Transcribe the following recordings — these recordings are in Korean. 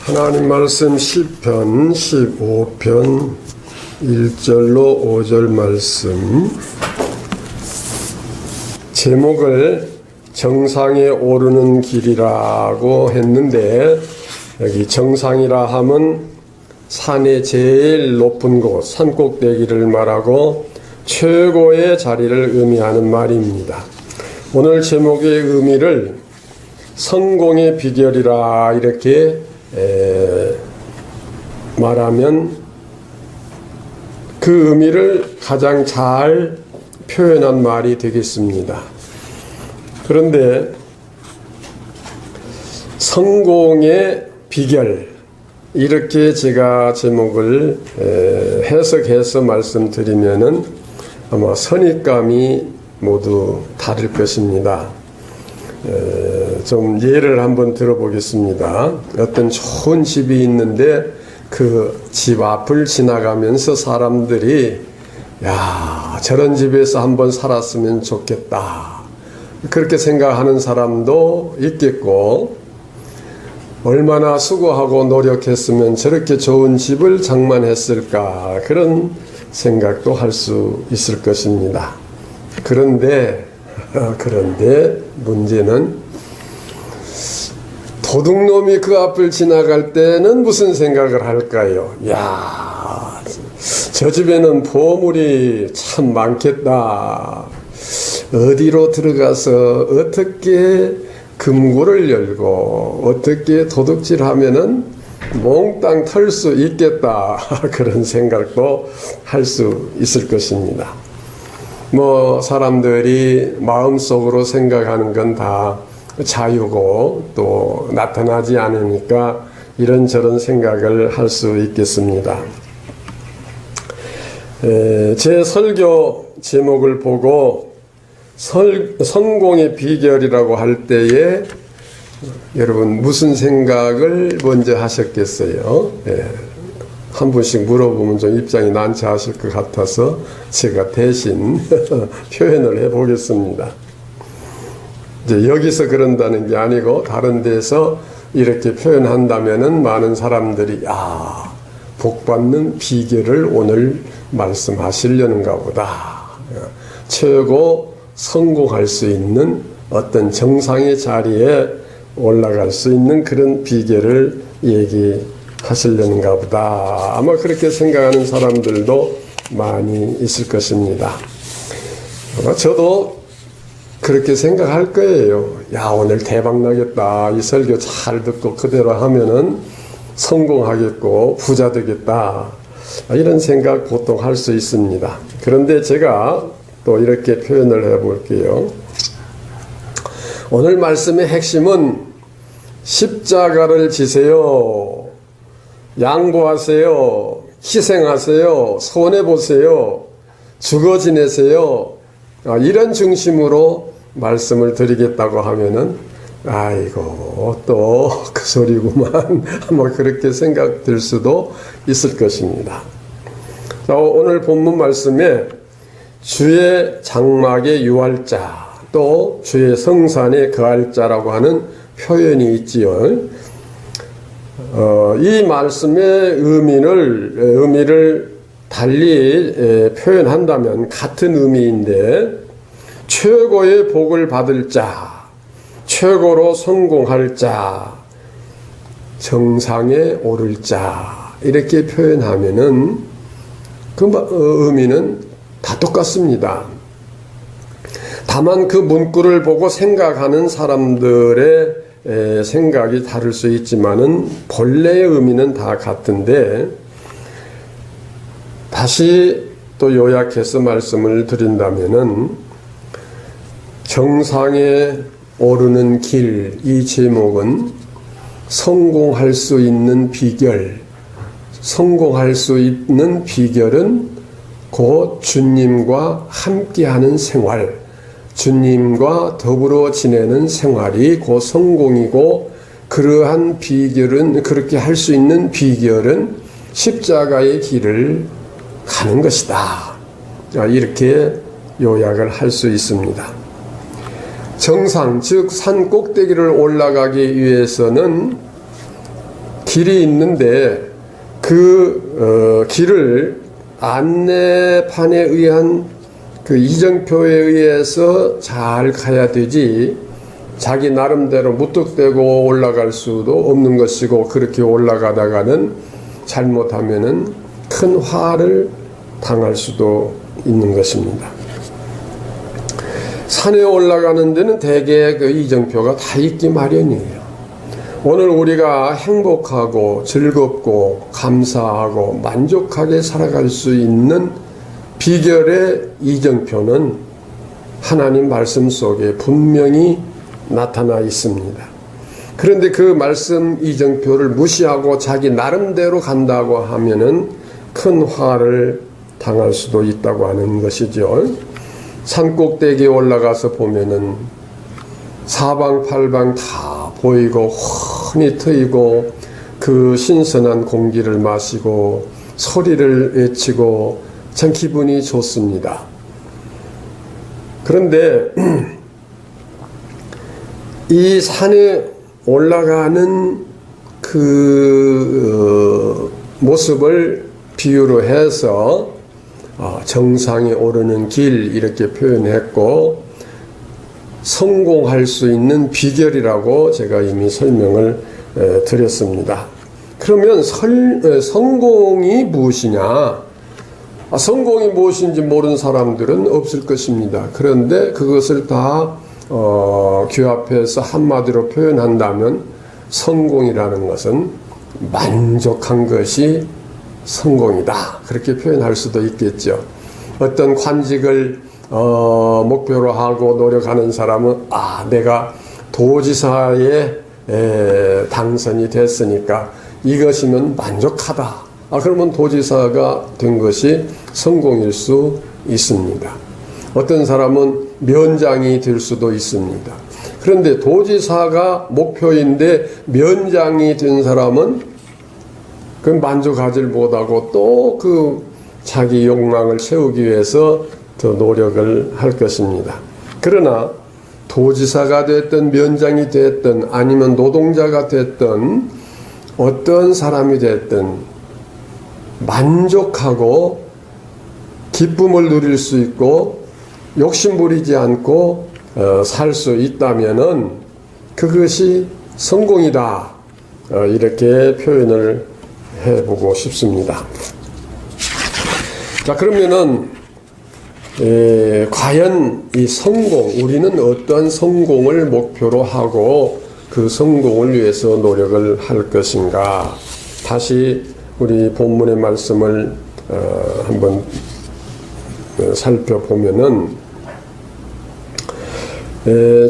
하나님 말씀 시편 15편 1절로 5절 말씀, 제목을 정상에 오르는 길이라고 했는데, 여기 정상이라 함은 산의 제일 높은 곳, 산꼭대기를 말하고 최고의 자리를 의미하는 말입니다. 오늘 제목의 의미를 성공의 비결이라 이렇게 말하면 그 의미를 가장 잘 표현한 말이 되겠습니다. 그런데 성공의 비결, 이렇게 제가 제목을 해석해서 말씀드리면은 아마 선입감이 모두 다를 것입니다. 좀 예를 한번 들어보겠습니다. 어떤 좋은 집이 있는데 그 집 앞을 지나가면서 사람들이 야, 저런 집에서 한번 살았으면 좋겠다, 그렇게 생각하는 사람도 있겠고, 얼마나 수고하고 노력했으면 저렇게 좋은 집을 장만했을까, 그런 생각도 할 수 있을 것입니다. 그런데 문제는 도둑놈이 그 앞을 지나갈 때는 무슨 생각을 할까요? 야, 저 집에는 보물이 참 많겠다. 어디로 들어가서 어떻게 금고를 열고 어떻게 도둑질하면은 몽땅 털 수 있겠다. 그런 생각도 할 수 있을 것입니다. 사람들이 마음속으로 생각하는 건 다 자유고 또 나타나지 않으니까 이런저런 생각을 할 수 있겠습니다. 제 설교 제목을 보고 성공의 비결이라고 할 때에 여러분 무슨 생각을 먼저 하셨겠어요? 한 분씩 물어보면 좀 입장이 난처하실 것 같아서 제가 대신 표현을 해보겠습니다. 이제 여기서 그런다는 게 아니고 다른 데서 이렇게 표현한다면은 많은 사람들이 복 받는 비결을 오늘 말씀하시려는가 보다. 최고 성공할 수 있는 어떤 정상의 자리에 올라갈 수 있는 그런 비결을 얘기하시려는가 보다. 아마 그렇게 생각하는 사람들도 많이 있을 것입니다. 아마 저도 그렇게 생각할 거예요. 야, 오늘 대박 나겠다. 이 설교 잘 듣고 그대로 하면은 성공하겠고 부자 되겠다. 이런 생각 보통 할 수 있습니다. 그런데 제가 또 이렇게 표현을 해볼게요. 오늘 말씀의 핵심은 십자가를 지세요, 양보하세요, 희생하세요, 손해보세요, 죽어 지내세요, 이런 중심으로 말씀을 드리겠다고 하면은 아이고 또 그 소리구만 아마 그렇게 생각될 수도 있을 것입니다. 자, 오늘 본문 말씀에 주의 장막에 유할 자, 또 주의 성산에 거할 자라고 하는 표현이 있지요. 이 말씀의 의미를 달리 표현한다면 같은 의미인데, 최고의 복을 받을 자, 최고로 성공할 자, 정상에 오를 자, 이렇게 표현하면은 그 의미는 다 똑같습니다. 다만 그 문구를 보고 생각하는 사람들의 생각이 다를 수 있지만은 본래의 의미는 다 같은데, 다시 또 요약해서 말씀을 드린다면은 정상에 오르는 길, 이 제목은 성공할 수 있는 비결, 성공할 수 있는 비결은 곧 주님과 함께하는 생활, 주님과 더불어 지내는 생활이 곧 성공이고, 그러한 비결은, 그렇게 할 수 있는 비결은 십자가의 길을 가는 것이다. 이렇게 요약을 할 수 있습니다. 정상, 즉 산 꼭대기를 올라가기 위해서는 길이 있는데 그 길을 안내판에 의한 그 이정표에 의해서 잘 가야 되지, 자기 나름대로 무턱대고 올라갈 수도 없는 것이고, 그렇게 올라가다가는 잘못하면은 큰 화를 당할 수도 있는 것입니다. 산에 올라가는 데는 대개 그 이정표가 다 있기 마련이에요. 오늘 우리가 행복하고 즐겁고 감사하고 만족하게 살아갈 수 있는 비결의 이정표는 하나님 말씀 속에 분명히 나타나 있습니다. 그런데 그 말씀 이정표를 무시하고 자기 나름대로 간다고 하면은 큰 화를 당할 수도 있다고 하는 것이죠. 산 꼭대기에 올라가서 보면은 사방팔방 다 보이고 훤히 트이고 그 신선한 공기를 마시고 소리를 외치고 참 기분이 좋습니다. 그런데 이 산에 올라가는 그 모습을 비유로 해서 정상에 오르는 길 이렇게 표현했고, 성공할 수 있는 비결이라고 제가 이미 설명을 드렸습니다. 그러면 성공이 무엇이냐? 성공이 무엇인지 모르는 사람들은 없을 것입니다. 그런데 그것을 다 규합해서 한마디로 표현한다면 성공이라는 것은 만족한 것이 성공이다, 그렇게 표현할 수도 있겠죠. 어떤 관직을 목표로 하고 노력하는 사람은 내가 도지사에 당선이 됐으니까 이것이면 만족하다. 그러면 도지사가 된 것이 성공일 수 있습니다. 어떤 사람은 면장이 될 수도 있습니다. 그런데 도지사가 목표인데 면장이 된 사람은 그 만족하지 못하고 또 그 자기 욕망을 채우기 위해서 더 노력을 할 것입니다. 그러나 도지사가 됐든 면장이 됐든 아니면 노동자가 됐든 어떤 사람이 됐든 만족하고 기쁨을 누릴 수 있고 욕심 부리지 않고 살 수 있다면은 그것이 성공이다, 이렇게 표현을 해보고 싶습니다. 자, 그러면은 과연 이 성공, 우리는 어떤 성공을 목표로 하고 그 성공을 위해서 노력을 할 것인가? 다시 우리 본문의 말씀을 한번 살펴보면은,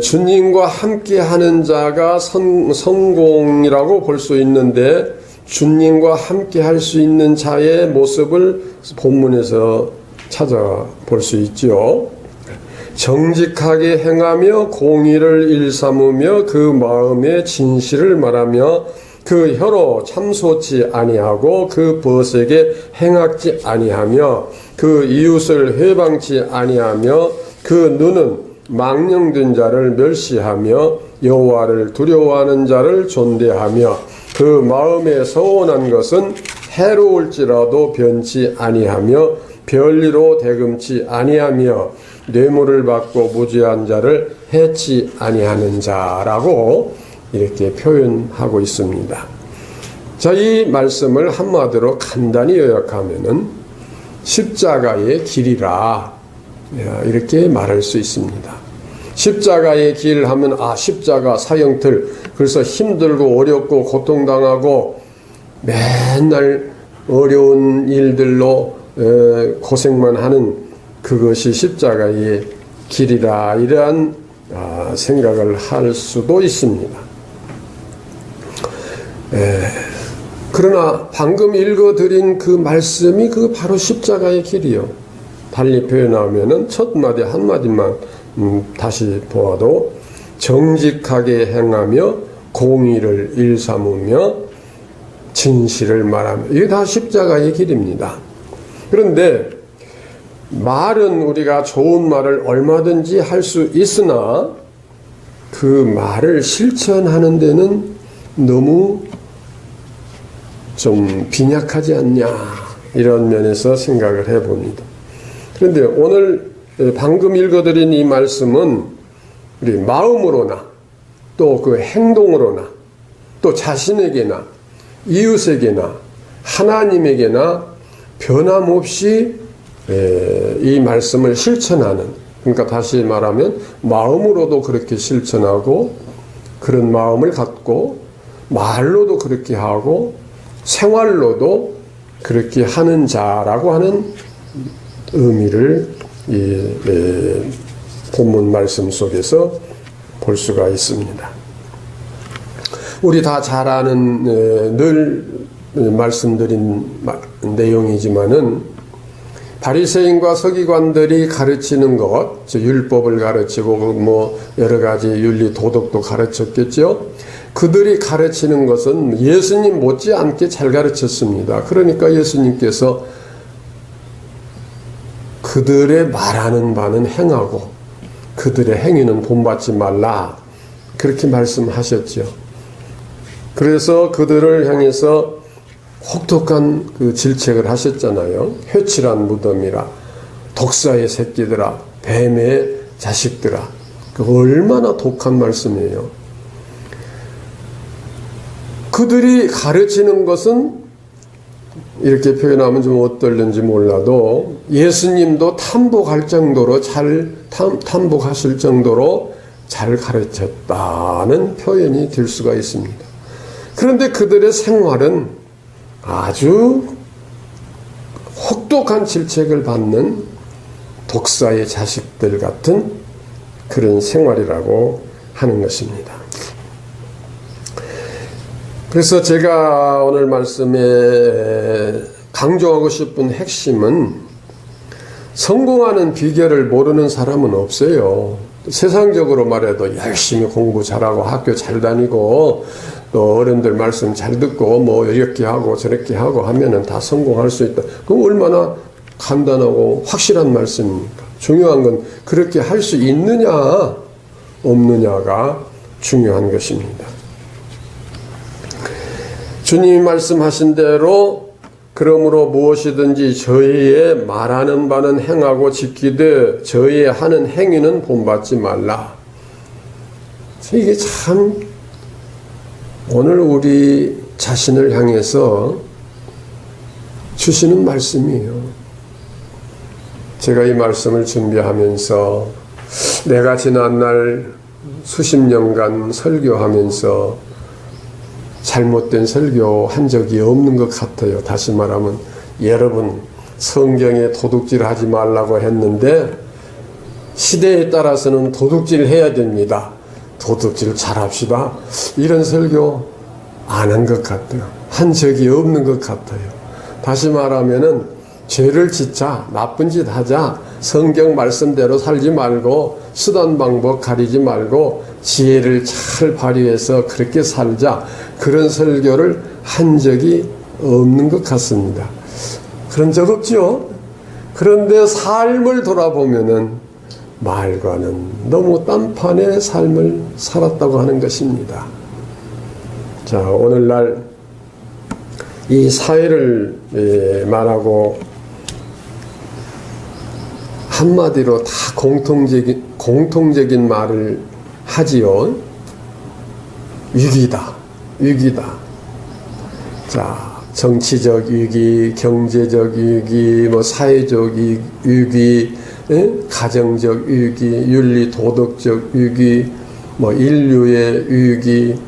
주님과 함께 하는 자가 성공이라고 볼 수 있는데, 주님과 함께 할 수 있는 자의 모습을 본문에서 찾아볼 수 있죠. 정직하게 행하며 공의를 일삼으며 그 마음에 진실을 말하며 그 혀로 참소치 아니하고 그 벗에게 행악지 아니하며 그 이웃을 회방치 아니하며 그 눈은 망령된 자를 멸시하며 여호와를 두려워하는 자를 존대하며 그 마음에 서운한 것은 해로울지라도 변치 아니하며 별리로 대금치 아니하며 뇌물을 받고 무죄한 자를 해치 아니하는 자라고 이렇게 표현하고 있습니다. 자, 이 말씀을 한마디로 간단히 요약하면은 십자가의 길이라, 이렇게 말할 수 있습니다. 십자가의 길 하면 십자가 사형틀, 그래서 힘들고 어렵고 고통당하고 맨날 어려운 일들로 고생만 하는 그것이 십자가의 길이라, 이러한 생각을 할 수도 있습니다. 그러나 방금 읽어드린 그 말씀이 그 바로 십자가의 길이요. 달리 표현하면은 첫 마디 한마디만 다시 보아도 정직하게 행하며 공의를 일삼으며 진실을 말하며, 이게 다 십자가의 길입니다. 그런데 말은 우리가 좋은 말을 얼마든지 할 수 있으나 그 말을 실천하는 데는 너무 좀 빈약하지 않냐 이런 면에서 생각을 해봅니다. 그런데 오늘 방금 읽어드린 이 말씀은 우리 마음으로나 또 그 행동으로나 또 자신에게나 이웃에게나 하나님에게나 변함없이 이 말씀을 실천하는, 그러니까 다시 말하면 마음으로도 그렇게 실천하고 그런 마음을 갖고 말로도 그렇게 하고 생활로도 그렇게 하는 자라고 하는 의미를 이 본문 말씀 속에서 볼 수가 있습니다. 우리 다 잘 아는 늘 말씀드린 내용이지만은 바리새인과 서기관들이 가르치는 것, 율법을 가르치고 뭐 여러 가지 윤리 도덕도 가르쳤겠죠. 그들이 가르치는 것은 예수님 못지않게 잘 가르쳤습니다. 그러니까 예수님께서 그들의 말하는 바는 행하고 그들의 행위는 본받지 말라, 그렇게 말씀하셨죠. 그래서 그들을 향해서 혹독한 그 질책을 하셨잖아요. 회칠한 무덤이라, 독사의 새끼들아, 뱀의 자식들아. 그 얼마나 독한 말씀이에요. 그들이 가르치는 것은 이렇게 표현하면 좀 어떨는지 몰라도 예수님도 탐복할 정도로 탐복하실 정도로 잘 가르쳤다는 표현이 될 수가 있습니다. 그런데 그들의 생활은 아주 혹독한 질책을 받는 독사의 자식들 같은 그런 생활이라고 하는 것입니다. 그래서 제가 오늘 말씀에 강조하고 싶은 핵심은 성공하는 비결을 모르는 사람은 없어요. 세상적으로 말해도 열심히 공부 잘하고 학교 잘 다니고 또 어른들 말씀 잘 듣고 뭐 이렇게 하고 저렇게 하고 하면은 다 성공할 수 있다. 그럼 얼마나 간단하고 확실한 말씀입니까? 중요한 건 그렇게 할 수 있느냐 없느냐가 중요한 것입니다. 주님이 말씀하신 대로 그러므로 무엇이든지 저희의 말하는 바는 행하고 지키되 저희의 하는 행위는 본받지 말라. 이게 참 오늘 우리 자신을 향해서 주시는 말씀이에요. 제가 이 말씀을 준비하면서 내가 지난날 수십 년간 설교하면서 잘못된 설교 한 적이 없는 것 같아요. 다시 말하면 여러분 성경에 도둑질 하지 말라고 했는데 시대에 따라서는 도둑질 해야 됩니다. 도둑질 잘합시다. 이런 설교 안 한 것 같아요. 한 적이 없는 것 같아요. 다시 말하면은 죄를 짓자, 나쁜 짓 하자, 성경 말씀대로 살지 말고 수단 방법 가리지 말고 지혜를 잘 발휘해서 그렇게 살자, 그런 설교를 한 적이 없는 것 같습니다. 그런 적 없죠? 그런데 삶을 돌아보면은 말과는 너무 딴판의 삶을 살았다고 하는 것입니다. 자, 오늘날 이 사회를 말하고 한마디로 다 공통적인 말을 하지요. 위기다. 위기다. 자, 정치적 위기, 경제적 위기, 뭐 사회적 위기, 가정적 위기, 윤리 도덕적 위기, 뭐 인류의 위기,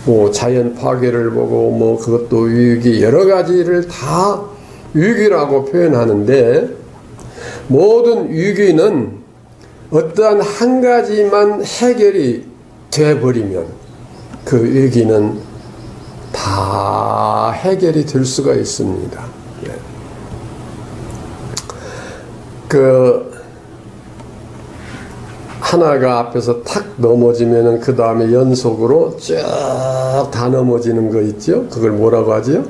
뭐 자연 파괴를 보고 뭐 그것도 위기, 여러 가지를 다 위기라고 표현하는데 모든 위기는 어떠한 한 가지만 해결이 되어버리면 그 위기는 다 해결이 될 수가 있습니다. 그 하나가 앞에서 탁 넘어지면은 그 다음에 연속으로 쭉 다 넘어지는 거 있죠? 그걸 뭐라고 하지요?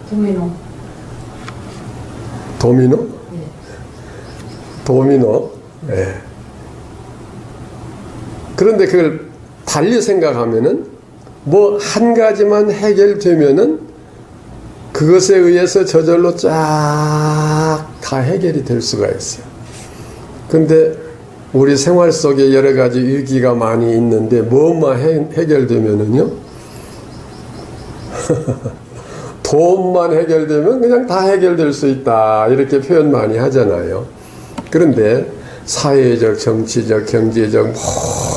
도미노. 도미노? 네. 도미노. 네. 그런데 그걸 달리 생각하면은 뭐 한 가지만 해결되면은 그것에 의해서 저절로 쫙 다 해결이 될 수가 있어요. 근데 우리 생활 속에 여러 가지 위기가 많이 있는데 뭐만 해결되면은요 돈만 해결되면 그냥 다 해결될 수 있다 이렇게 표현 많이 하잖아요. 그런데 사회적, 정치적, 경제적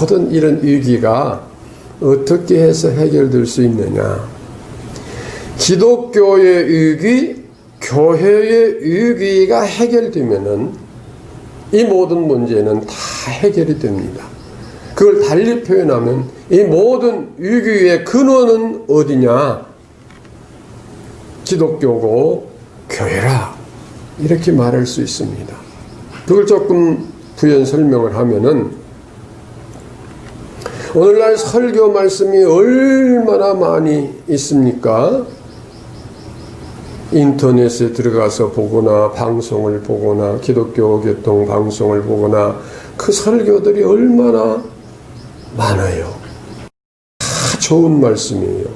모든 이런 위기가 어떻게 해서 해결될 수 있느냐. 기독교의 위기, 교회의 위기가 해결되면은 이 모든 문제는 다 해결이 됩니다. 그걸 달리 표현하면 이 모든 위기의 근원은 어디냐? 기독교고 교회라 이렇게 말할 수 있습니다. 그걸 조금 부연 설명을 하면은 오늘날 설교 말씀이 얼마나 많이 있습니까? 인터넷에 들어가서 보거나 방송을 보거나 기독교 교통 방송을 보거나 그 설교들이 얼마나 많아요. 다 좋은 말씀이에요.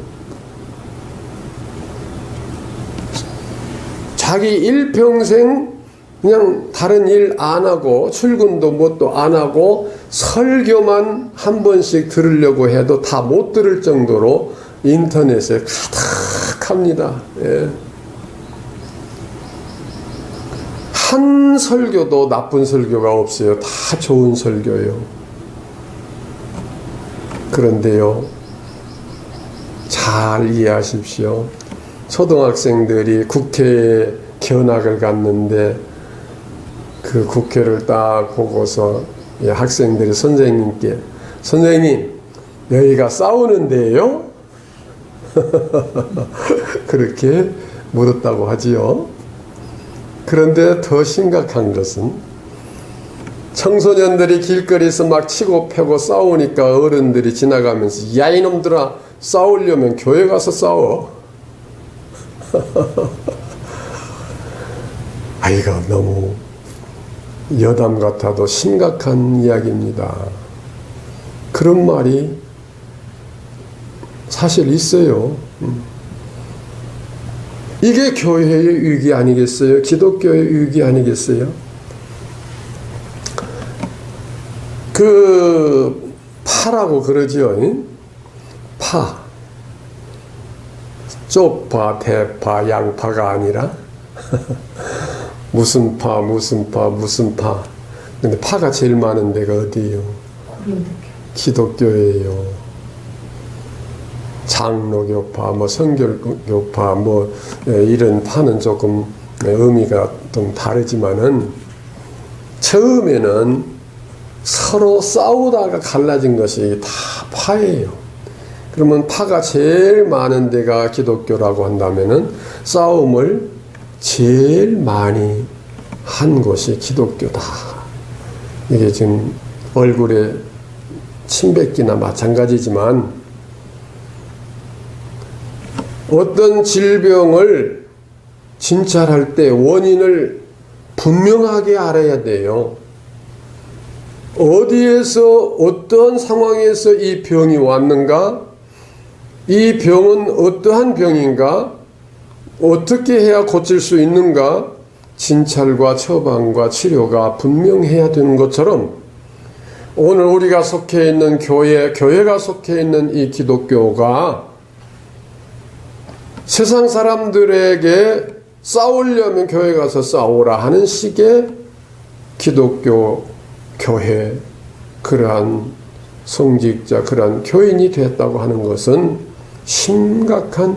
자기 일평생 그냥 다른 일 안 하고 출근도 뭣도 안 하고 설교만 한 번씩 들으려고 해도 다 못 들을 정도로 인터넷에 가득합니다. 예. 한 설교도 나쁜 설교가 없어요. 다 좋은 설교예요. 그런데요, 잘 이해하십시오. 초등학생들이 국회에 견학을 갔는데 그 국회를 딱 보고서 학생들이 선생님께 선생님 여기가 싸우는데요? 그렇게 물었다고 하지요. 그런데 더 심각한 것은 청소년들이 길거리에서 막 치고 패고 싸우니까 어른들이 지나가면서 야 이놈들아 싸우려면 교회 가서 싸워. 이거 너무 여담 같아도 심각한 이야기입니다. 그런 말이 사실 있어요. 이게 교회의 위기 아니겠어요? 기독교의 위기 아니겠어요? 그 파라고 그러죠. 파. 쪽파, 대파, 양파가 아니라 무슨 파, 무슨 파, 무슨 파. 근데 파가 제일 많은 데가 어디예요? 기독교예요. 장로교파, 뭐 성결교파, 뭐 이런 파는 조금 의미가 좀 다르지만은 처음에는 서로 싸우다가 갈라진 것이 다 파예요. 그러면 파가 제일 많은 데가 기독교라고 한다면은 싸움을 제일 많이 한 곳이 기독교다. 이게 지금 얼굴에 침뱉기나 마찬가지지만 어떤 질병을 진찰할 때 원인을 분명하게 알아야 돼요. 어디에서 어떤 상황에서 이 병이 왔는가? 이 병은 어떠한 병인가? 어떻게 해야 고칠 수 있는가? 진찰과 처방과 치료가 분명해야 되는 것처럼 오늘 우리가 속해 있는 교회가 속해 있는 이 기독교가 세상 사람들에게 싸우려면 교회 가서 싸우라 하는 식의 기독교 교회, 그러한 성직자, 그러한 교인이 됐다고 하는 것은 심각한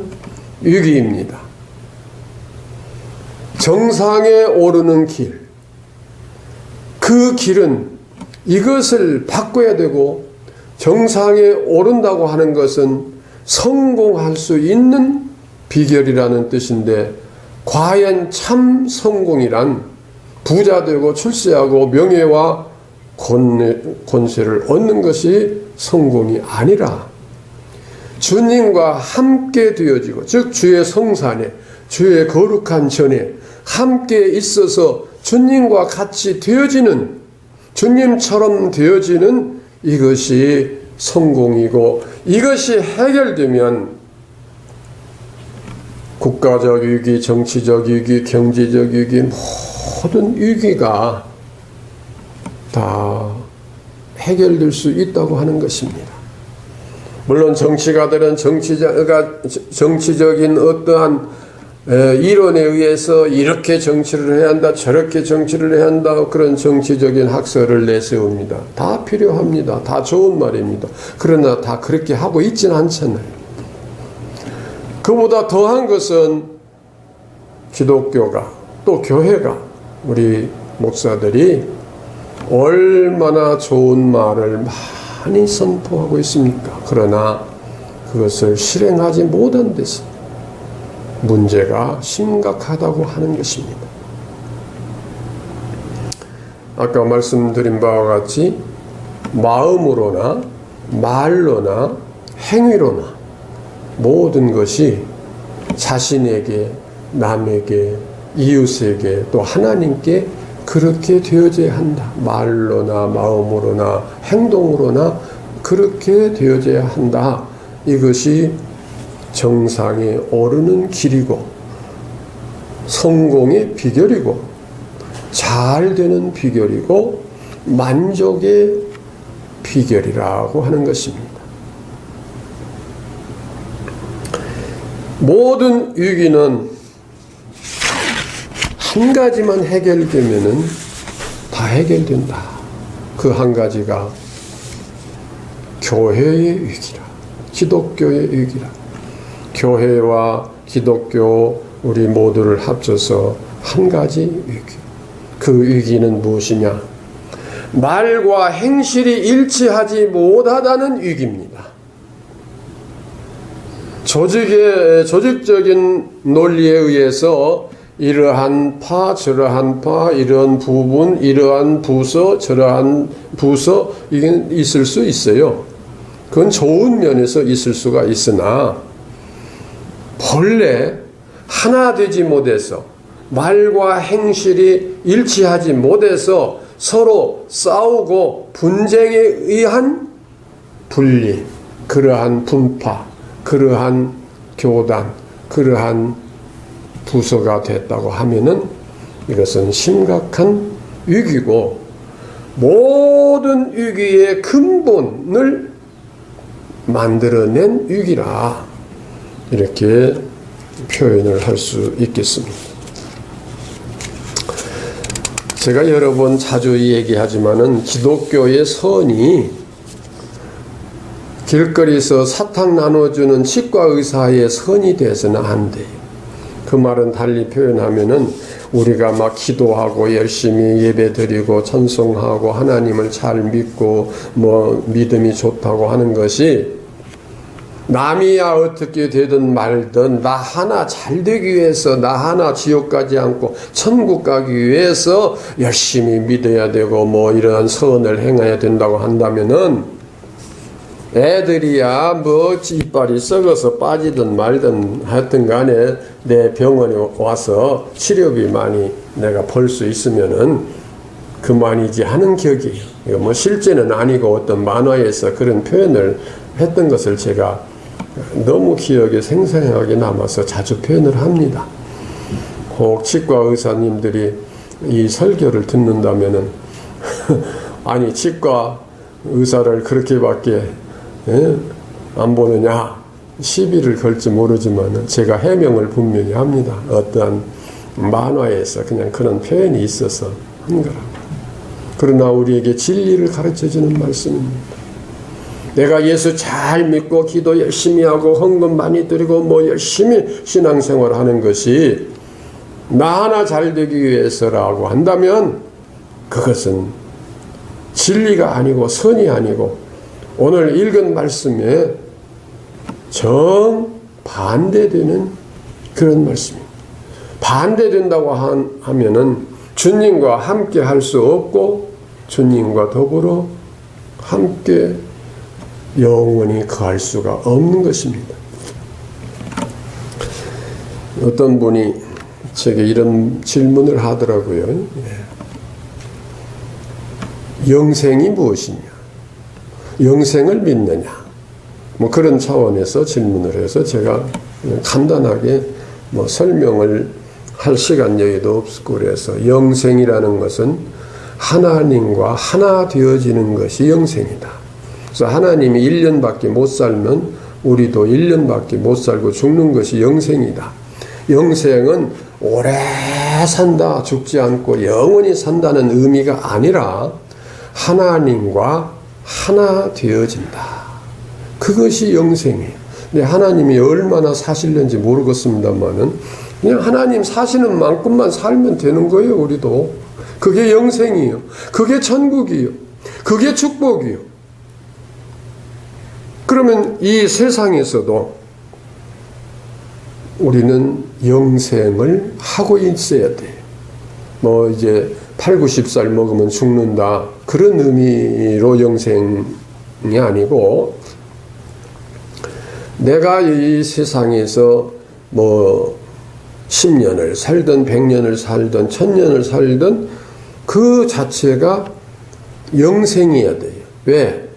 위기입니다. 정상에 오르는 길, 그 길은 이것을 바꿔야 되고 정상에 오른다고 하는 것은 성공할 수 있는 비결이라는 뜻인데 과연 참 성공이란 부자 되고 출세하고 명예와 권세를 얻는 것이 성공이 아니라 주님과 함께 되어지고 즉 주의 성산에 주의 거룩한 전에 함께 있어서 주님과 같이 되어지는 주님처럼 되어지는 이것이 성공이고 이것이 해결되면 국가적 위기, 정치적 위기, 경제적 위기, 모든 위기가 다 해결될 수 있다고 하는 것입니다. 물론 정치가들은 정치적인 어떠한 이론에 의해서 이렇게 정치를 해야 한다, 저렇게 정치를 해야 한다, 그런 정치적인 학설을 내세웁니다. 다 필요합니다. 다 좋은 말입니다. 그러나 다 그렇게 하고 있지는 않잖아요. 그보다 더한 것은 기독교가, 또 교회가, 우리 목사들이 얼마나 좋은 말을 많이 선포하고 있습니까? 그러나 그것을 실행하지 못한 데서 문제가 심각하다고 하는 것입니다. 아까 말씀드린 바와 같이 마음으로나 말로나 행위로나 모든 것이 자신에게, 남에게, 이웃에게, 또 하나님께 그렇게 되어져야 한다. 말로나 마음으로나 행동으로나 그렇게 되어져야 한다. 이것이 정상에 오르는 길이고 성공의 비결이고 잘 되는 비결이고 만족의 비결이라고 하는 것입니다. 모든 위기는 한 가지만 해결되면은 다 해결된다. 그 한 가지가 교회의 위기라. 기독교의 위기라. 교회와 기독교 우리 모두를 합쳐서 한 가지 위기. 그 위기는 무엇이냐? 말과 행실이 일치하지 못하다는 위기입니다. 조직적인 논리에 의해서 이러한 파, 저러한 파, 이러한 부분, 이러한 부서, 저러한 부서, 이게 있을 수 있어요. 그건 좋은 면에서 있을 수가 있으나 본래 하나 되지 못해서 말과 행실이 일치하지 못해서 서로 싸우고 분쟁에 의한 분리, 그러한 분파, 그러한 교단, 그러한 부서가 됐다고 하면은 이것은 심각한 위기고 모든 위기의 근본을 만들어낸 위기라 이렇게 표현을 할 수 있겠습니다. 제가 여러 번 자주 얘기하지만은 기독교의 선이 길거리에서 사탕 나눠주는 치과 의사의 선이 돼서는 안 돼요. 그 말은 달리 표현하면은 우리가 막 기도하고 열심히 예배드리고 찬송하고 하나님을 잘 믿고 뭐 믿음이 좋다고 하는 것이 남이야 어떻게 되든 말든 나 하나 잘 되기 위해서 나 하나 지옥 가지 않고 천국 가기 위해서 열심히 믿어야 되고 뭐 이러한 선을 행해야 된다고 한다면은 애들이야 뭐 이빨이 썩어서 빠지든 말든 하여튼 간에 내 병원에 와서 치료비 많이 내가 벌 수 있으면은 그만이지 하는 격이에요. 이거 뭐 실제는 아니고 어떤 만화에서 그런 표현을 했던 것을 제가 너무 기억에 생생하게 남아서 자주 표현을 합니다. 혹 치과 의사님들이 이 설교를 듣는다면은 아니 치과 의사를 그렇게밖에 안 보느냐 시비를 걸지 모르지만 제가 해명을 분명히 합니다. 어떠한 만화에서 그냥 그런 표현이 있어서 한 거라고. 그러나 우리에게 진리를 가르쳐주는 말씀입니다. 내가 예수 잘 믿고 기도 열심히 하고 헌금 많이 드리고 뭐 열심히 신앙생활 하는 것이 나 하나 잘 되기 위해서라고 한다면 그것은 진리가 아니고 선이 아니고 오늘 읽은 말씀에 정반대되는 그런 말씀입니다. 반대된다고 하면은 주님과 함께 할 수 없고 주님과 더불어 함께 영원히 거할 수가 없는 것입니다. 어떤 분이 제게 이런 질문을 하더라고요. 영생이 무엇이냐? 영생을 믿느냐? 뭐 그런 차원에서 질문을 해서 제가 간단하게 뭐 설명을 할 시간 여유도 없고 그래서 영생이라는 것은 하나님과 하나 되어지는 것이 영생이다. 그래서 하나님이 1년밖에 못 살면 우리도 1년밖에 못 살고 죽는 것이 영생이다. 영생은 오래 산다, 죽지 않고 영원히 산다는 의미가 아니라 하나님과 하나 되어진다. 그것이 영생이에요. 근데 하나님이 얼마나 사실는지 모르겠습니다만은 그냥 하나님 사시는 만큼만 살면 되는 거예요. 우리도. 그게 영생이요. 그게 천국이요. 그게 축복이요. 그러면 이 세상에서도 우리는 영생을 하고 있어야 돼요. 뭐 이제 8, 90살 먹으면 죽는다. 그런 의미로 영생이 아니고 내가 이 세상에서 뭐 10년을 살든 100년을 살든 1000년을 살든 그 자체가 영생이어야 돼요. 왜?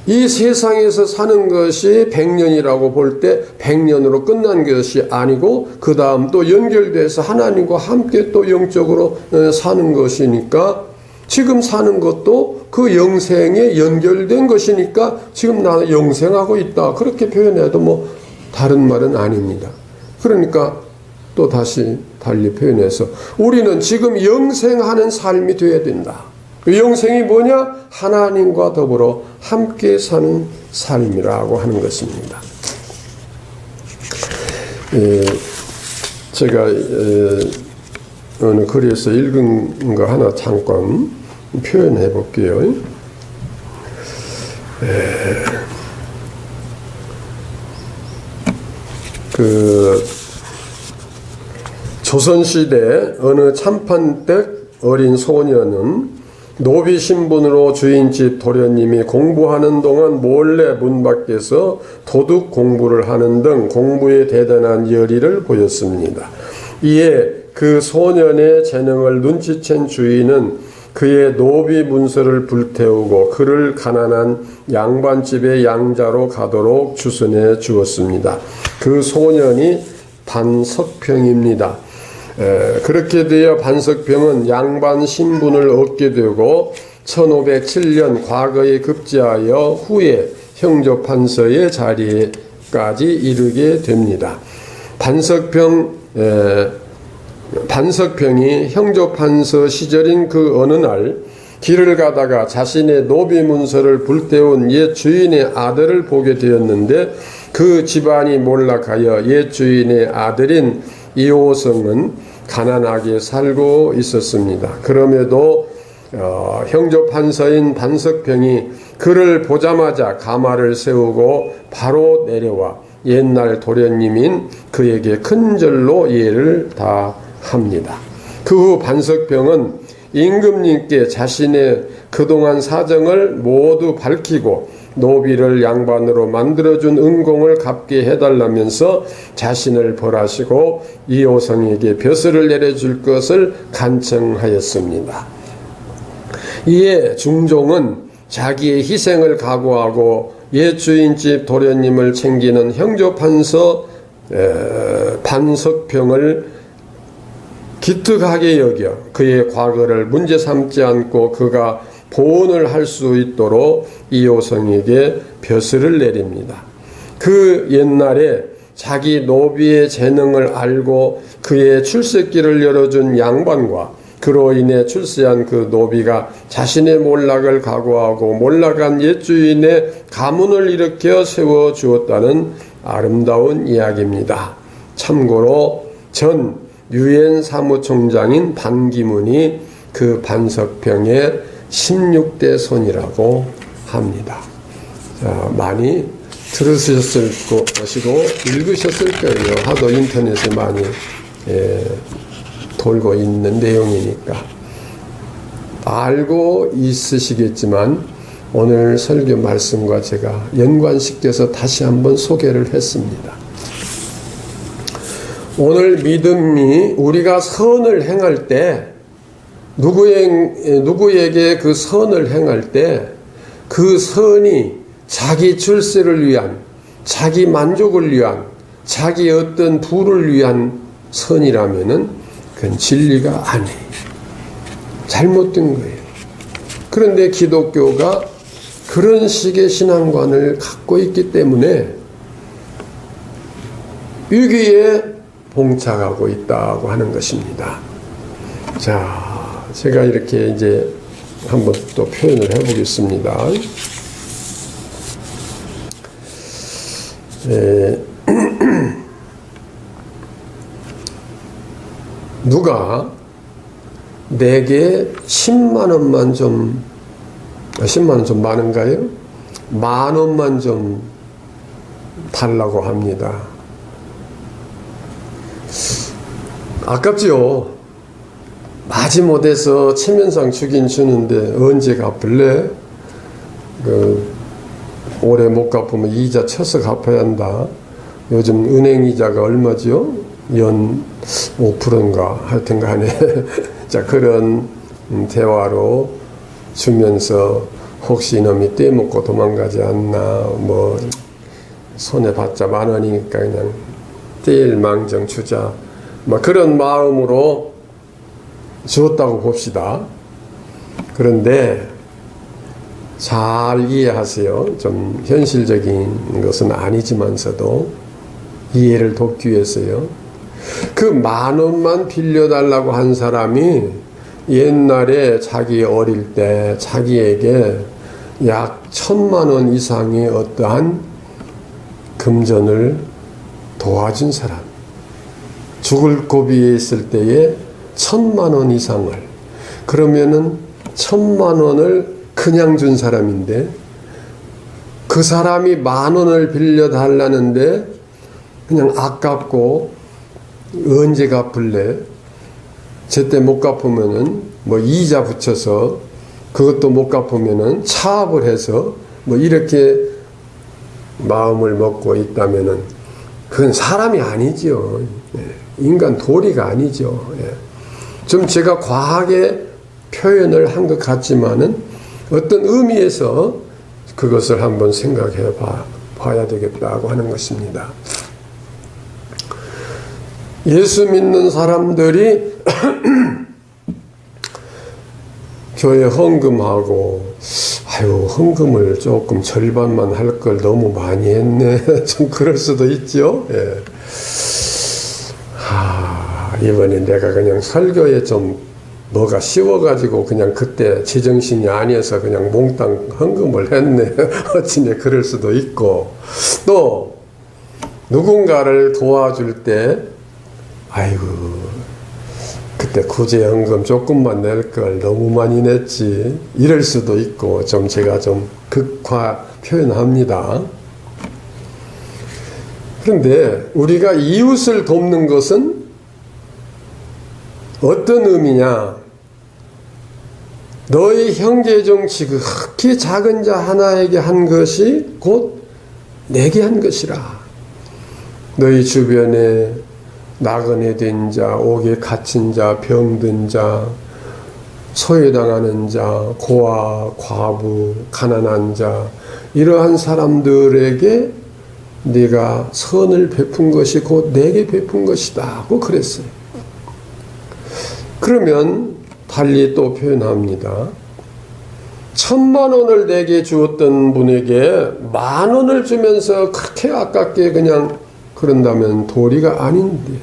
이 세상에서 사는 것이 100년이라고 볼 때 100년으로 끝난 것이 아니고 그 다음 또 연결돼서 하나님과 함께 또 영적으로 사는 것이니까 지금 사는 것도 그 영생에 연결된 것이니까 지금 나 영생하고 있다. 그렇게 표현해도 뭐 다른 말은 아닙니다. 그러니까 또 다시 달리 표현해서 우리는 지금 영생하는 삶이 되어야 된다. 그 영생이 뭐냐? 하나님과 더불어 함께 사는 삶이라고 하는 것입니다. 제가 어느 글에서 읽은 거 하나 잠깐 표현해 볼게요. 조선시대 어느 참판댁 어린 소년은 노비 신분으로 주인집 도련님이 공부하는 동안 몰래 문 밖에서 도둑 공부를 하는 등 공부에 대단한 열의를 보였습니다. 이에 그 소년의 재능을 눈치챈 주인은 그의 노비 문서를 불태우고 그를 가난한 양반집의 양자로 가도록 주선해 주었습니다. 그 소년이 반석평입니다. 그렇게 되어 반석평은 양반 신분을 얻게 되고 1507년 과거에 급제하여 후에 형조판서의 자리까지 이르게 됩니다. 반석평이 형조판서 시절인 그 어느 날 길을 가다가 자신의 노비 문서를 불태운 옛 주인의 아들을 보게 되었는데 그 집안이 몰락하여 옛 주인의 아들인 이호성은 가난하게 살고 있었습니다. 그럼에도 형조판서인 반석평이 그를 보자마자 가마를 세우고 바로 내려와 옛날 도련님인 그에게 큰절로 예를 다합니다. 그 후 반석평은 임금님께 자신의 그동안 사정을 모두 밝히고 노비를 양반으로 만들어준 은공을 갚게 해달라면서 자신을 벌하시고 이호성에게 벼슬을 내려줄 것을 간청하였습니다. 이에 중종은 자기의 희생을 각오하고 옛 주인집 도련님을 챙기는 형조판서 반석평을 기특하게 여겨 그의 과거를 문제 삼지 않고 그가 보온을 할 수 있도록 이호성에게 벼슬을 내립니다. 그 옛날에 자기 노비의 재능을 알고 그의 출세길을 열어준 양반과 그로 인해 출세한 그 노비가 자신의 몰락을 각오하고 몰락한 옛 주인의 가문을 일으켜 세워주었다는 아름다운 이야기입니다. 참고로 전 유엔 사무총장인 반기문이 그 반석평의 16대 손이라고 합니다. 자, 많이 들으셨을 것이고 읽으셨을 거예요. 하도 인터넷에 많이 돌고 있는 내용이니까 알고 있으시겠지만 오늘 설교 말씀과 제가 연관시켜서 다시 한번 소개를 했습니다. 오늘 믿음이 우리가 선을 행할 때 누구에게 그 선을 행할 때 그 선이 자기 출세를 위한 자기 만족을 위한 자기 어떤 부를 위한 선이라면은 그건 진리가 아니에요. 잘못된 거예요. 그런데 기독교가 그런 식의 신앙관을 갖고 있기 때문에 위기에 봉착하고 있다고 하는 것입니다. 자, 제가 이렇게 이제 한번 또 표현을 해보겠습니다. 누가 내게 10만 원만 좀, 10만 원 좀 많은가요? 만 원만 좀 달라고 합니다. 아깝지요? 마지못해서 체면상 주긴 주는데 언제 갚을래? 올해 못 갚으면 이자 쳐서 갚아야 한다. 요즘 은행 이자가 얼마죠? 연 5%인가 하여튼 간에 자, 그런 대화로 주면서 혹시 이놈이 떼먹고 도망가지 않나, 뭐 손해 봤자 만 원이니까 그냥 떼일 망정 주자, 막 그런 마음으로 주었다고 봅시다. 그런데 잘 이해하세요. 좀 현실적인 것은 아니지만서도 이해를 돕기 위해서요. 그 만 원만 빌려달라고 한 사람이 옛날에 자기 어릴 때 자기에게 약 1,000만 원 이상의 어떠한 금전을 도와준 사람, 죽을 고비에 있을 때에 1,000만 원 이상을, 그러면은 1,000만 원을 그냥 준 사람인데 그 사람이 만 원을 빌려달라는데 그냥 아깝고 언제 갚을래? 제때 못 갚으면은 뭐 이자 붙여서 그것도 못 갚으면은 차압을 해서 뭐 이렇게 마음을 먹고 있다면은 그건 사람이 아니죠. 인간 도리가 아니죠. 좀 제가 과하게 표현을 한 것 같지만은 어떤 의미에서 그것을 한번 생각해 봐야 되겠다고 하는 것입니다. 예수 믿는 사람들이 교회 헌금하고, 아유, 헌금을 조금 절반만 할 걸 너무 많이 했네. 좀 그럴 수도 있죠. 예. 이번에 내가 그냥 설교에 좀 뭐가 쉬워가지고 그냥 그때 제정신이 아니어서 그냥 몽땅 헌금을 했네. 어찌네 그럴 수도 있고, 또 누군가를 도와줄 때 아이고 그때 구제헌금 조금만 낼 걸 너무 많이 냈지, 이럴 수도 있고, 좀 제가 좀 극화 표현합니다. 그런데 우리가 이웃을 돕는 것은 어떤 의미냐? 너희 형제 중 지극히 작은 자 하나에게 한 것이 곧 내게 한 것이라. 너희 주변에 나그네 된 자, 옥에 갇힌 자, 병든 자, 소외당하는 자, 고아, 과부, 가난한 자, 이러한 사람들에게 네가 선을 베푼 것이 곧 내게 베푼 것이다 하고 그랬어요. 그러면 달리 또 표현합니다. 1,000만 원을 내게 주었던 분에게 만 원을 주면서 그렇게 아깝게 그냥 그런다면 도리가 아닌데,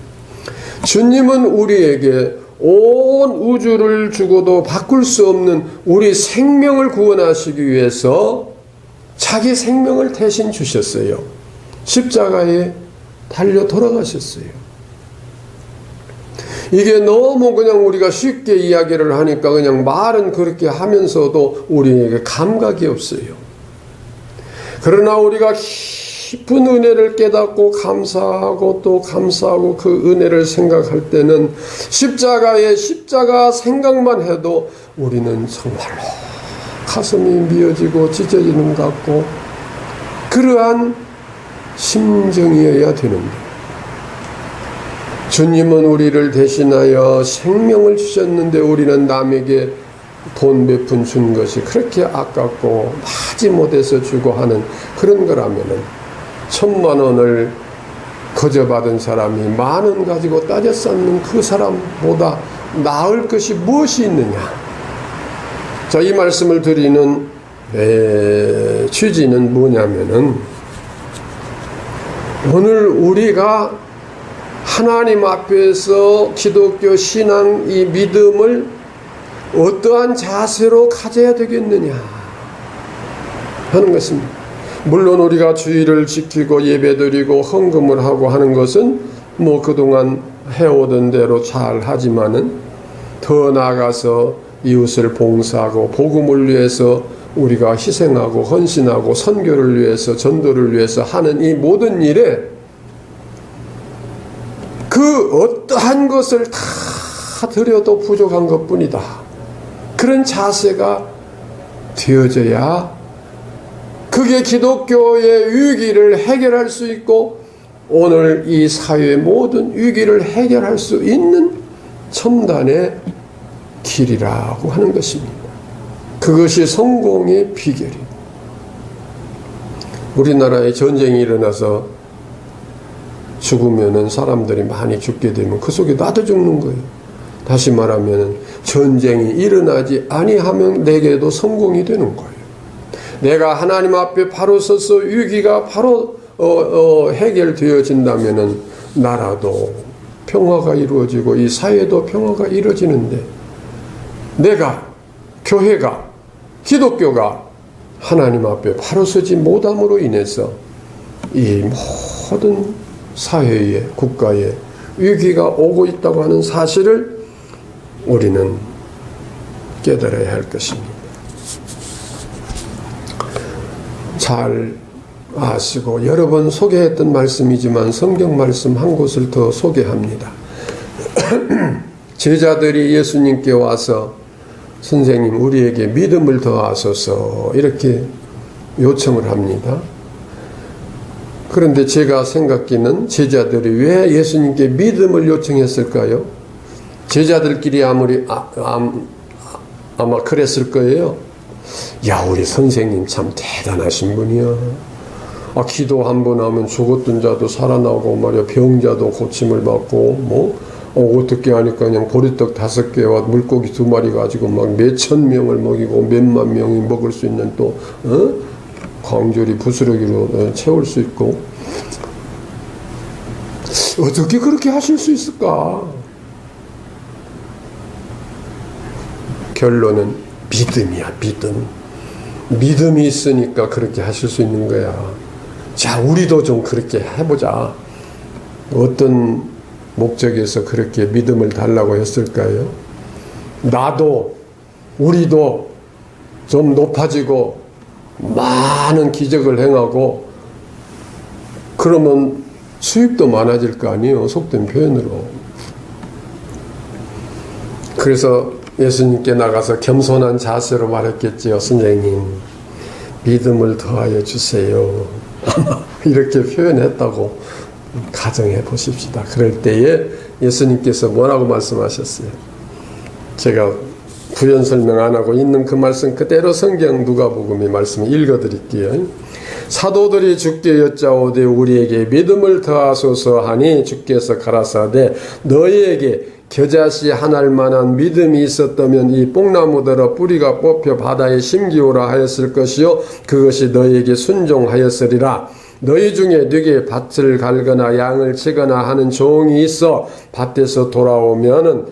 주님은 우리에게 온 우주를 주고도 바꿀 수 없는 우리 생명을 구원하시기 위해서 자기 생명을 대신 주셨어요. 십자가에 달려 돌아가셨어요. 이게 너무 그냥 우리가 쉽게 이야기를 하니까 그냥 말은 그렇게 하면서도 우리에게 감각이 없어요. 그러나 우리가 깊은 은혜를 깨닫고 감사하고 또 감사하고 그 은혜를 생각할 때는 십자가 생각만 해도 우리는 정말로 가슴이 미어지고 찢어지는 것 같고, 그러한 심정이어야 되는데, 주님은 우리를 대신하여 생명을 주셨는데 우리는 남에게 돈 몇 푼 준 것이 그렇게 아깝고 마지못해서 주고 하는 그런 거라면은 1,000만 원을 거저 받은 사람이 10,000원 가지고 따져 쌓는 그 사람보다 나을 것이 무엇이 있느냐. 자, 이 말씀을 드리는 취지는 뭐냐면은, 오늘 우리가 하나님 앞에서 기독교 신앙 이 믿음을 어떠한 자세로 가져야 되겠느냐 하는 것입니다. 물론 우리가 주의를 지키고 예배드리고 헌금을 하고 하는 것은 뭐 그동안 해오던 대로 잘 하지만은, 더 나아가서 이웃을 봉사하고 복음을 위해서 우리가 희생하고 헌신하고 선교를 위해서 전도를 위해서 하는 이 모든 일에 그 어떠한 것을 다 드려도 부족한 것뿐이다. 그런 자세가 되어져야 그게 기독교의 위기를 해결할 수 있고 오늘 이 사회의 모든 위기를 해결할 수 있는 첨단의 길이라고 하는 것입니다. 그것이 성공의 비결입니다. 우리나라에 전쟁이 일어나서 죽으면은 사람들이 많이 죽게 되면 그 속에 나도 죽는 거예요. 다시 말하면 전쟁이 일어나지 아니하면 내게도 성공이 되는 거예요. 내가 하나님 앞에 바로 서서 위기가 바로 해결되어진다면은 나라도 평화가 이루어지고 이 사회도 평화가 이루어지는데, 내가 교회가 기독교가 하나님 앞에 바로 서지 못함으로 인해서 이 모든 사회에 국가에 위기가 오고 있다고 하는 사실을 우리는 깨달아야 할 것입니다. 잘 아시고 여러 번 소개했던 말씀이지만 성경 말씀 한 곳을 더 소개합니다. 제자들이 예수님께 와서 선생님 우리에게 믿음을 더하소서 이렇게 요청을 합니다. 그런데 제가 생각기는 제자들이 왜 예수님께 믿음을 요청했을까요? 제자들끼리 아마 그랬을 거예요. 야, 우리 선생님 참 대단하신 분이야. 기도 한 번 하면 죽었던 자도 살아나고 말이야, 병자도 고침을 받고 어떻게 하니까 그냥 보리떡 5개와 물고기 2마리 가지고 막 몇천 명을 먹이고 몇만 명이 먹을 수 있는 또 광주리 부스러기로 채울 수 있고, 어떻게 그렇게 하실 수 있을까? 결론은 믿음이야, 믿음. 믿음이 있으니까 그렇게 하실 수 있는 거야. 자, 우리도 좀 그렇게 해보자. 어떤 목적에서 그렇게 믿음을 달라고 했을까요? 나도, 우리도 좀 높아지고 많은 기적을 행하고 그러면 수입도 많아질 거 아니에요, 속된 표현으로. 그래서 예수님께 나가서 겸손한 자세로 말했겠지요. 선생님, 믿음을 더하여 주세요. 이렇게 표현했다고 가정해 보십시다. 그럴 때에 예수님께서 뭐라고 말씀하셨어요? 제가 부연 설명 안 하고 있는 그 말씀 그대로 성경 누가복음의 말씀 읽어드릴게요. 사도들이 주께 여짜오되 우리에게 믿음을 더하소서 하니 주께서 가라사대 너희에게 겨자씨 하나일 만한 믿음이 있었다면 이 뽕나무더러 뿌리가 뽑혀 바다에 심기오라 하였을 것이요 그것이 너희에게 순종하였으리라. 너희 중에 네게 밭을 갈거나 양을 치거나 하는 종이 있어 밭에서 돌아오면은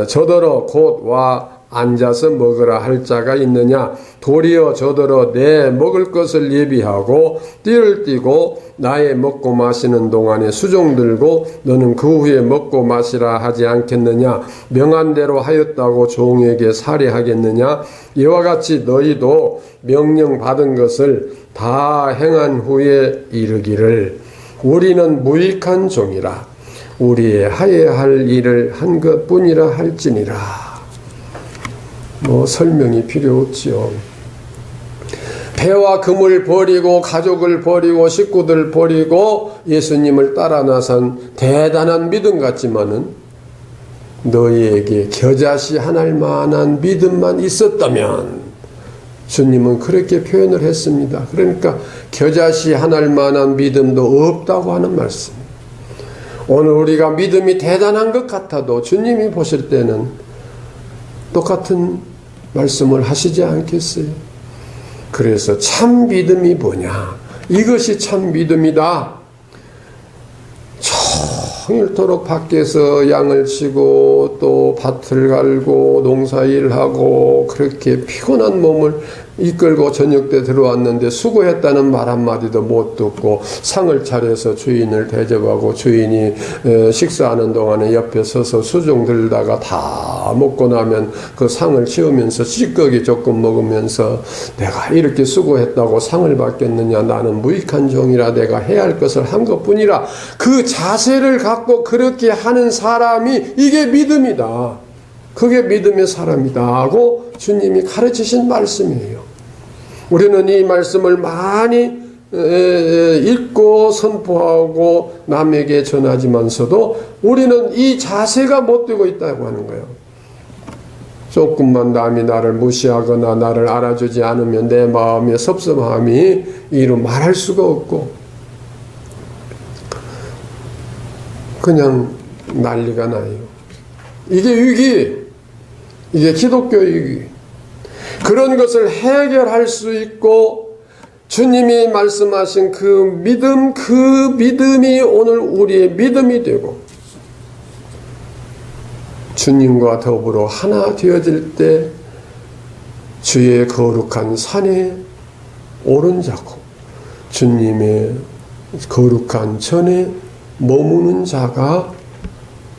저더러 곧 와 앉아서 먹으라 할 자가 있느냐? 도리어 저더러 내 먹을 것을 예비하고 띠를 띠고 나의 먹고 마시는 동안에 수종 들고 너는 그 후에 먹고 마시라 하지 않겠느냐? 명한 대로 하였다고 종에게 살해하겠느냐? 이와 같이 너희도 명령 받은 것을 다 행한 후에 이르기를 우리는 무익한 종이라 우리의 하여야 할 일을 한 것뿐이라 할지니라. 설명이 필요 없지요. 배와 금을 버리고 가족을 버리고 식구들 버리고 예수님을 따라 나선 대단한 믿음 같지만은 너희에게 겨자씨 하나일 만한 믿음만 있었다면, 주님은 그렇게 표현을 했습니다. 그러니까 겨자씨 하나일 만한 믿음도 없다고 하는 말씀. 오늘 우리가 믿음이 대단한 것 같아도 주님이 보실 때는 똑같은 말씀을 하시지 않겠어요? 그래서 참 믿음이 뭐냐? 이것이 참 믿음이다. 평일토록 밖에서 양을 치고 또 밭을 갈고 농사일하고 그렇게 피곤한 몸을 이끌고 저녁 때 들어왔는데 수고했다는 말 한마디도 못 듣고 상을 차려서 주인을 대접하고 주인이 식사하는 동안에 옆에 서서 수종 들다가 다 먹고 나면 그 상을 치우면서 찌꺼기 조금 먹으면서 내가 이렇게 수고했다고 상을 받겠느냐, 나는 무익한 종이라 내가 해야 할 것을 한 것뿐이라, 그 자세를 갖고 그렇게 하는 사람이 이게 믿음이다. 그게 믿음의 사람이다 하고 주님이 가르치신 말씀이에요. 우리는 이 말씀을 많이 읽고 선포하고 남에게 전하지만서도 우리는 이 자세가 못 되고 있다고 하는 거예요. 조금만 남이 나를 무시하거나 나를 알아주지 않으면 내 마음의 섭섭함이 이루 말할 수가 없고 그냥 난리가 나요. 이게 위기, 이게 기독교 위기. 그런 것을 해결할 수 있고 주님이 말씀하신 그 믿음이 오늘 우리의 믿음이 되고 주님과 더불어 하나 되어질 때 주의 거룩한 산에 오른 자고 주님의 거룩한 전에 머무는 자가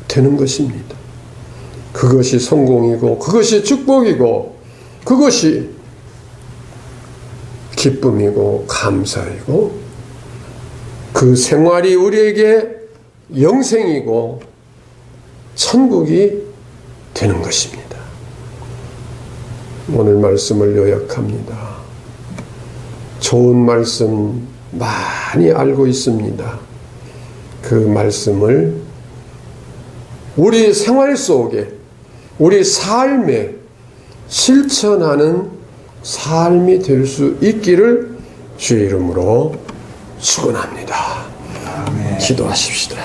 되는 것입니다. 그것이 성공이고 그것이 축복이고 그것이 기쁨이고 감사이고 그 생활이 우리에게 영생이고 천국이 되는 것입니다. 오늘 말씀을 요약합니다. 좋은 말씀 많이 알고 있습니다. 그 말씀을 우리 생활 속에 우리 삶에 실천하는 삶이 될 수 있기를 주의 이름으로 축원합니다. 기도하십시다.